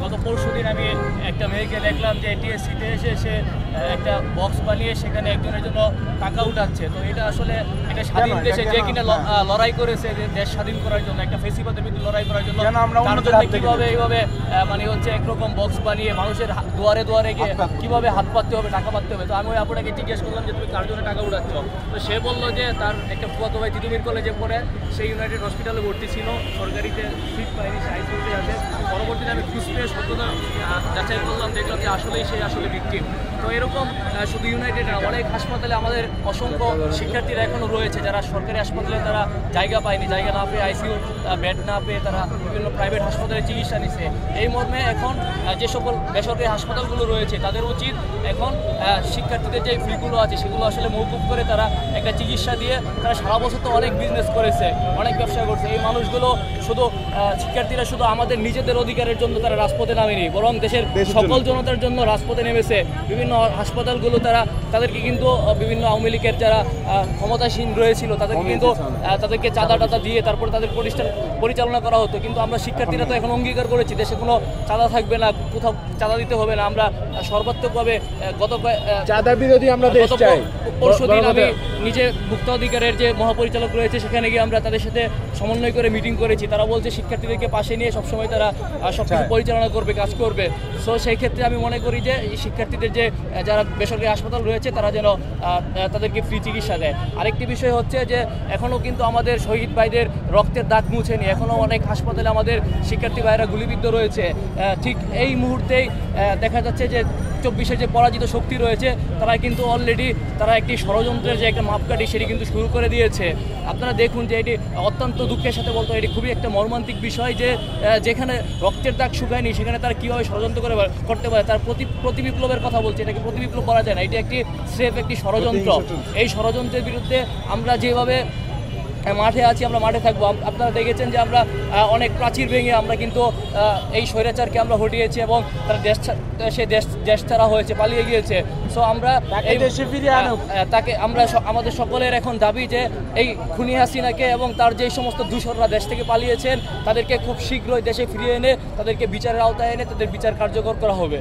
গত পরশুদিন আমি একটা মেয়েকে দেখলাম যে টিএসসিতে এসে সে একটা বক্স বানিয়ে সেখানে একজনের জন্য টাকা উঠাচ্ছে। তো এটা আসলে এটা স্বাধীন দেশে যে কিনা লড়াই করেছে যে দেশ স্বাধীন করার জন্য, একটা ফেসিবাদের বিরুদ্ধে লড়াই করার জন্য, তার জন্য কীভাবে এইভাবে মানে হচ্ছে একরকম বক্স বানিয়ে মানুষের দুয়ারে দুয়ারে গিয়ে কীভাবে হাত পাততে হবে, টাকা পাততে হবে। তো আমি ওই আপনাকে জিজ্ঞেস করলাম যে তুমি কার জন্য টাকা উঠাচ্ছ? তো সে বললো যে তার একটা ফুয়াতো ভাই তিতুমির কলেজে পড়ে, সেই ইউনাইটেড হসপিটালে ভর্তি ছিল, সরকারিতে সিট পায়নি, সে আইসিইউতে আছে। পরবর্তীতে আমি খুঁজতে সত্যতা যাচাই করলাম, দেখলাম যে আসলেই সে আসলে ভিকটিম। তো এরকম শুধু ইউনাইটেড না, অনেক হাসপাতালে আমাদের অসংখ্য শিক্ষার্থীরা এখনও রয়েছে যারা সরকারি হাসপাতালে তারা জায়গা পায়নি, জায়গা না পেয়ে আইসিইউ বেড না পেয়ে তারা বিভিন্ন প্রাইভেট হাসপাতালে চিকিৎসা নিচ্ছে। এই মর্মে এখন যে সকল বেসরকারি হাসপাতালগুলো রয়েছে তাদের উচিত এখন শিক্ষার্থীদের যে ফিগুলো আছে সেগুলো আসলে মৌকুফ করে তারা একটা চিকিৎসা দিয়ে, তারা সারা বছর তো অনেক বিজনেস করেছে, অনেক ব্যবসা করছে। এই মানুষগুলো শুধু শিক্ষার্থীরা শুধু আমাদের নিজেদের অধিকারের জন্য তারা রাজপথে নামেনি, বরং দেশের সকল জনতার জন্য রাজপথে নেমেছে। বিভিন্ন হাসপাতালগুলো তাদেরকে কিন্তু বিভিন্ন আওয়ামী লীগের যারা ক্ষমতাসীন রয়েছিল তাদেরকে কিন্তু তাদেরকে চাঁদা টাদা দিয়ে তারপর তাদের প্রতিষ্ঠান পরিচালনা করা হতো। কিন্তু আমরা শিক্ষার্থীরা তো এখন অঙ্গীকার করেছি দেশে কোনো চাঁদা থাকবে না, কোথাও চাঁদা দিতে হবে না। আমরা সর্বাত্মকভাবে চাঁদা বিরোধী আমরা দেশ চাই। পরশুদিন আমি নিজে ভোক্তাধিকারের যে মহাপরিচালক রয়েছে সেখানে গিয়ে আমরা তাদের সাথে সমন্বয় করে মিটিং করেছি। তারা বলছে শিক্ষার্থীদেরকে পাশে নিয়ে সবসময় তারা সবকিছু পরিচালনা করবে, কাজ করবে। সো সেই ক্ষেত্রে আমি মনে করি যে এই শিক্ষার্থীদের যে যারা বেসরকারি হাসপাতাল রয়েছে তারা যেন তাদেরকে ফ্রি চিকিৎসা দেয়। আরেকটি বিষয় হচ্ছে যে এখনও কিন্তু আমাদের শহীদ ভাইদের রক্তের দাগ মুছেনি, এখনও অনেক হাসপাতালে আমাদের শিক্ষার্থী ভাইরা গুলিবিদ্ধ রয়েছে। ঠিক এই মুহূর্তেই দেখা যাচ্ছে যে 24-এর যে পরাজিত শক্তি রয়েছে তারা কিন্তু অলরেডি তারা একটি ষড়যন্ত্রের যে একটা মাপকাঠি সেটি কিন্তু শুরু করে দিয়েছে। আপনারা দেখুন যে এটি অত্যন্ত দুঃখের সাথে বলতে এটি খুবই একটা মর্মান্তিক বিষয় যে যেখানে রক্তের দাগ শুকায়নি সেখানে তারা কীভাবে ষড়যন্ত্র করতে পারে। তার প্রতিবিপ্লবের কথা বলছে, এটাকে প্রতিবিপ্লব করা যায় না, এটি একটি স্রেফ একটি ষড়যন্ত্র। এই ষড়যন্ত্রের বিরুদ্ধে আমরা যেভাবে মাঠে আছি আমরা মাঠে থাকবো। আপনারা দেখেছেন যে আমরা অনেক প্রাচীর ভেঙে আমরা কিন্তু এই স্বৈরাচারকে আমরা হটিয়েছি এবং তারা দেশ ছাড়া হয়েছে, পালিয়ে গিয়েছে। সো আমরা তাকে আমরা আমাদের সকলের এখন দাবি যে এই খুনি হাসিনাকে এবং তার যে সমস্ত দূষররা দেশ থেকে পালিয়েছেন তাদেরকে খুব শীঘ্রই দেশে ফিরিয়ে এনে তাদেরকে বিচারের আওতায় এনে তাদের বিচার কার্যকর করা হবে।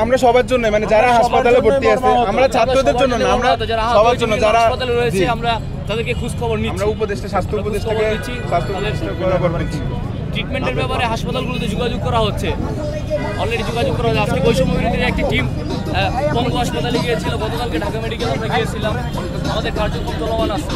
আমরা সবার জন্য, মানে যারা হাসপাতালে ভর্তি আছে, আমরা ছাত্রদের জন্য না, আমরা সবার জন্য যারা হাসপাতালে রয়েছে আমরা তাদেরকে খোঁজ খবর নিচ্ছি। আমরা উপদেষ্টা স্বাস্থ্য উপদেষ্টাকে ট্রিটমেন্টের ব্যাপারে হাসপাতালগুলোতে যোগাযোগ করা হচ্ছে, অলরেডি যোগাযোগ করা হচ্ছে। আজকে বৈষম্য বিরোধীর একটি টিম পঙ্গু হাসপাতালে গিয়েছিল, গতকালকে ঢাকা মেডিকেল আমরা গিয়েছিলাম, আমাদের কার্যক্রম চলমান আছে।